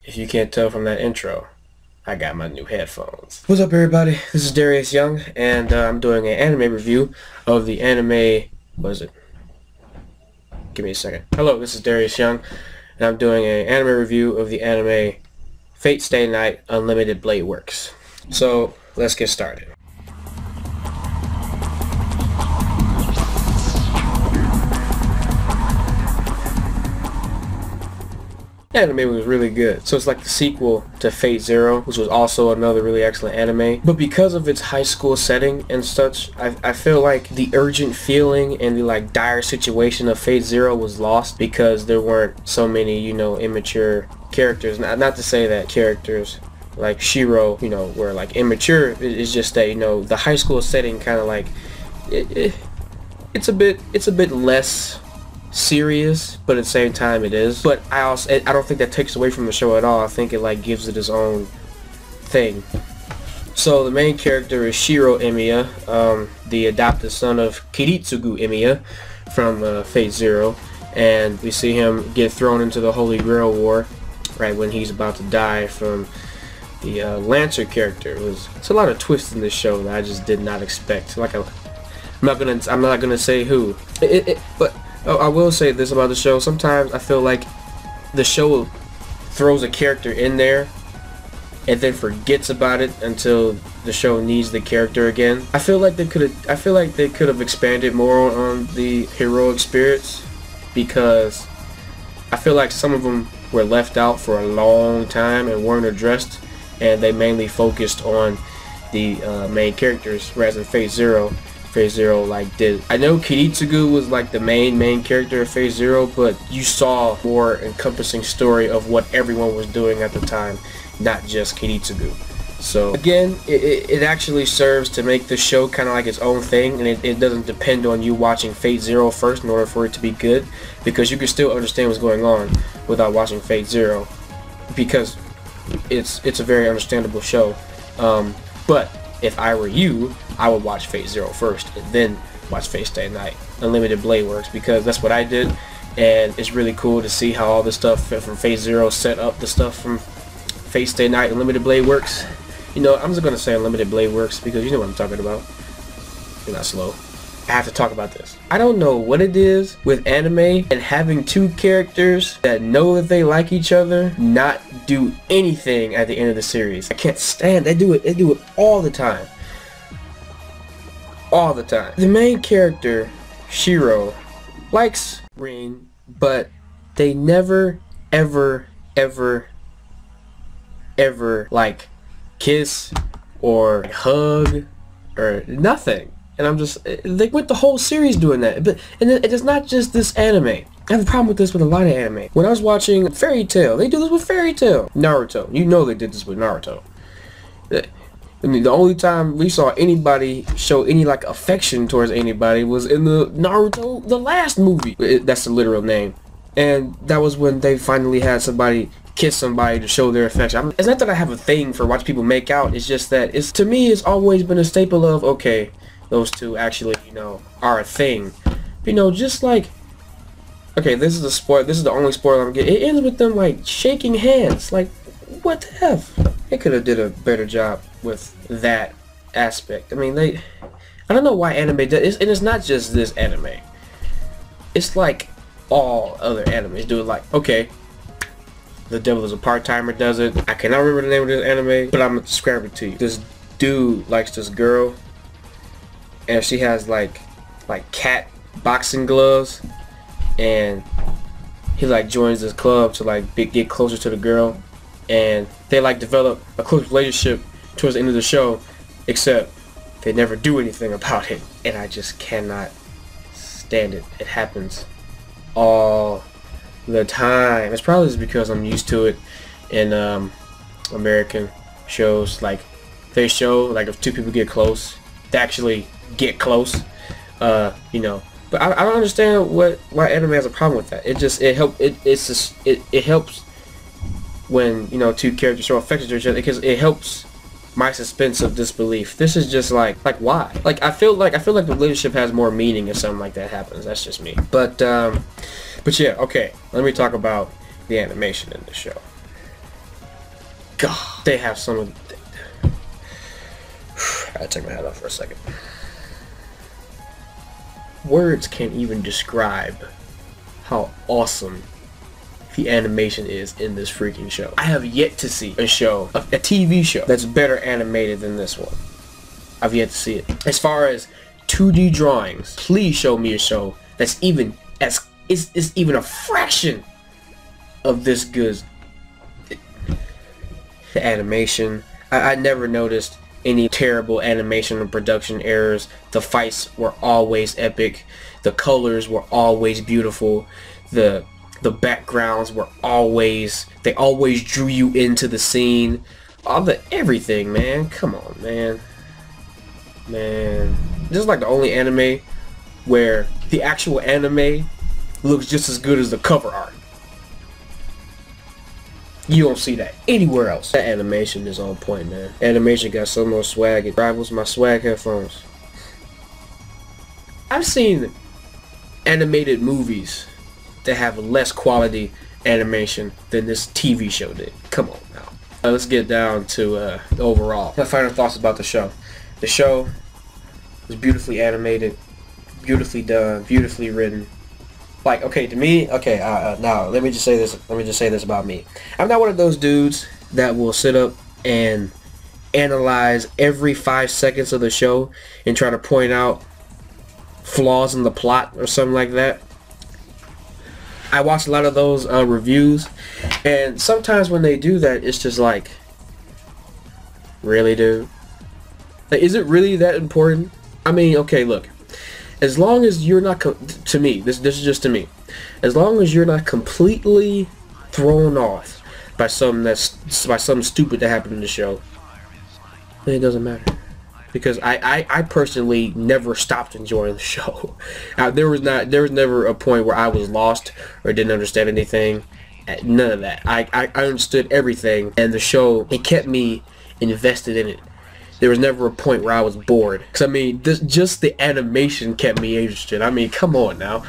If you can't tell from that intro, I got my new headphones. What's up, everybody? This is Darius Young, and I'm doing an anime review of the anime... What is it? Give me a second. Hello, this is Darius Young, and I'm doing an anime review of the anime Fate Stay Night Unlimited Blade Works. So, let's get started. The anime was really good. So it's like the sequel to Fate Zero, which was also another really excellent anime. But because of its high school setting and such, I feel like the urgent feeling and the like dire situation of Fate Zero was lost because there weren't so many, you know, immature characters. Not to say that characters like Shiro, you know, were like immature. It's just that, you know, the high school setting kind of like it's a bit less serious, but at the same time it is. But I don't think that takes away from the show at all. I think it like gives it its own thing. So the main character is Shiro Emiya, the adopted son of Kiritsugu Emiya from Fate Zero, and we see him get thrown into the Holy Grail War right when he's about to die from the Lancer character. It's a lot of twists in this show that I just did not expect. Like I'm not gonna say who, but I will say this about the show. Sometimes I feel like the show throws a character in there and then forgets about it until the show needs the character again. I feel like they could have expanded more on the heroic spirits, because I feel like some of them were left out for a long time and weren't addressed, and they mainly focused on the main characters, whereas in Fate Zero like did. I know Kiritsugu was like the main character of Phase Zero, but you saw more encompassing story of what everyone was doing at the time, not just Kiritsugu. So again, it actually serves to make the show kind of like its own thing, and it doesn't depend on you watching Fate Zero first in order for it to be good, because you can still understand what's going on without watching Fate Zero, because it's a very understandable show. But if I were you, I would watch Fate Zero first and then watch Fate Stay Night Unlimited Blade Works, because that's what I did, and it's really cool to see how all this stuff from Fate Zero set up the stuff from Fate Stay Night Unlimited Blade Works. You know, I'm just gonna say Unlimited Blade Works because you know what I'm talking about. You're not slow. I have to talk about this. I don't know what it is with anime and having two characters that know that they like each other not do anything at the end of the series. I can't stand. They do it all the time. All the time. The main character, Shiro, likes Rin, but they never ever like kiss or hug or nothing. And I'm just, they went the whole series doing that. But and it's not just this anime. I have a problem with this with a lot of anime. When I was watching Fairy Tail, they do this with Fairy Tail. Naruto, you know they did this with Naruto. I mean, the only time we saw anybody show any like affection towards anybody was in the Naruto, the last movie. That's the literal name. And that was when they finally had somebody kiss somebody to show their affection. It's not that I have a thing for watching people make out. It's just that to me, it's always been a staple of, okay, those two actually, you know, are a thing. You know, just like, okay, this is the spoil. This is the only spoiler I'm getting. It ends with them like shaking hands. Like, what the F? They could have did a better job with that aspect. I mean, I don't know why anime does, and it's not just this anime. It's like all other animes do it. Like, okay, The Devil is a Part-Timer does it. I cannot remember the name of this anime, but I'm gonna describe it to you. This dude likes this girl, and she has like cat boxing gloves, and he like joins this club to like get closer to the girl, and they like develop a close relationship towards the end of the show, except they never do anything about it, and I just cannot stand it. It happens all the time. It's probably just because I'm used to it in American shows. Like, they show like if two people get close, they actually get close, you know. But I don't understand why anime has a problem with that. It helps when, you know, two characters show affection to each other, because it helps my suspense of disbelief. This is just like why? Like, I feel like the relationship has more meaning if something like that happens. That's just me. But yeah, okay. Let me talk about the animation in the show. God, they have some of the... I gotta take my hat off for a second. Words can't even describe how awesome the animation is in this freaking show. I have yet to see a show, a TV show, that's better animated than this one. I've yet to see it. As far as 2D drawings, please show me a show that's even as is even a fraction of this good. The animation, I never noticed any terrible animation or production errors. The fights were always epic. The colors were always beautiful. The backgrounds were always, they always drew you into the scene. Everything, man. Come on, man. Man. This is like the only anime where the actual anime looks just as good as the cover art. You don't see that anywhere else. That animation is on point, man. Animation got so much swag, it rivals my swag headphones. I've seen animated movies that have less quality animation than this TV show did. Come on now. Let's get down to the overall. My final thoughts about the show. The show was beautifully animated, beautifully done, beautifully written. Like, okay, to me, okay, now let me just say this about me. I'm not one of those dudes that will sit up and analyze every 5 seconds of the show and try to point out flaws in the plot or something like that. I watch a lot of those reviews, and sometimes when they do that, it's just like, really, dude? Like, is it really that important? I mean, okay, look. As long as you're not, to me, this is just to me, as long as you're not completely thrown off by something stupid that happened in the show, then it doesn't matter. Because I personally never stopped enjoying the show. There was never a point where I was lost or didn't understand anything. None of that. I understood everything, and the show, it kept me invested in it. There was never a point where I was bored. Cause I mean, just the animation kept me interested. I mean, come on now.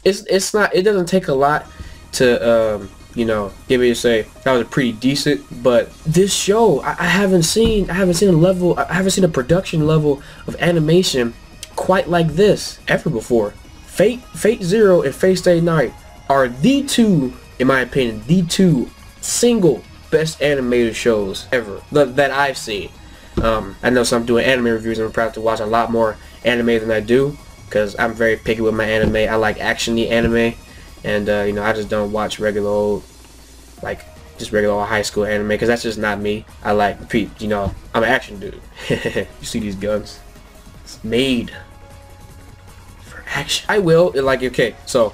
It's not. It doesn't take a lot to you know, give me to say that was pretty decent. But this show, I haven't seen a production level of animation quite like this ever before. Fate Zero and Fate Stay Night are the two, in my opinion, the two single best animated shows ever that I've seen. I know, so I'm doing anime reviews, and I'm proud to watch a lot more anime than I do, because I'm very picky with my anime. I like action-y anime, and you know, I just don't watch regular old, like, just regular old high school anime, because that's just not me. I like, you know, I'm an action dude. You see these guns? It's made for action. I will, like, okay, so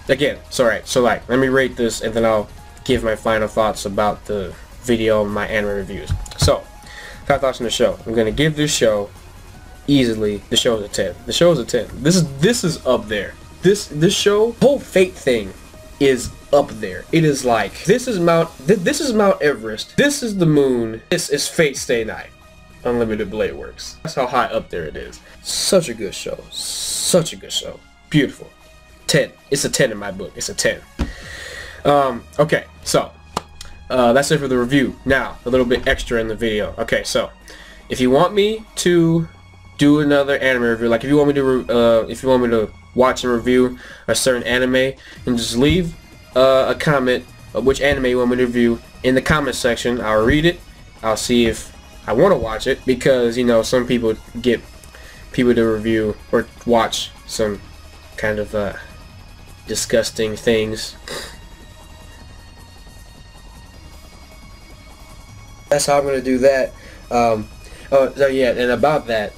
again, so alright, so like, let me rate this, and then I'll give my final thoughts about the video and my anime reviews. So, final thoughts on the show. I'm gonna give this show easily. The show is a 10. The show is a 10. This is up there. This show, whole Fate thing is up there. It is like, this is Mount Everest. This is the moon. This is Fate Stay Night. Unlimited Blade Works. That's how high up there it is. Such a good show. Such a good show. Beautiful. 10. It's a 10 in my book. It's a 10. Okay, so that's it for the review. Now, a little bit extra in the video. Okay, so if you want me to do another anime review, like if you want me to watch and review a certain anime, and just leave a comment of which anime you want me to review in the comment section. I'll read it. I'll see if I want to watch it, because you know, some people get people to review or watch some kind of disgusting things. That's how I'm gonna do that. Oh, so yeah, and about that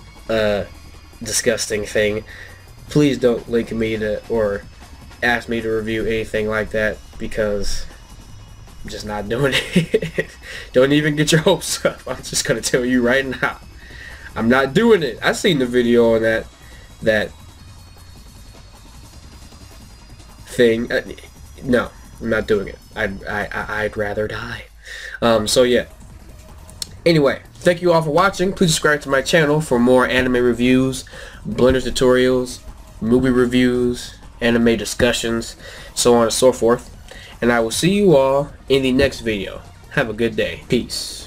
disgusting thing, please don't link me to or ask me to review anything like that, because I'm just not doing it. Don't even get your hopes up. I'm just gonna tell you right now, I'm not doing it. I seen the video on that thing. No, I'm not doing it. I'd rather die. So yeah. Anyway, thank you all for watching. Please subscribe to my channel for more anime reviews, Blender tutorials, movie reviews, anime discussions, so on and so forth. And I will see you all in the next video. Have a good day. Peace.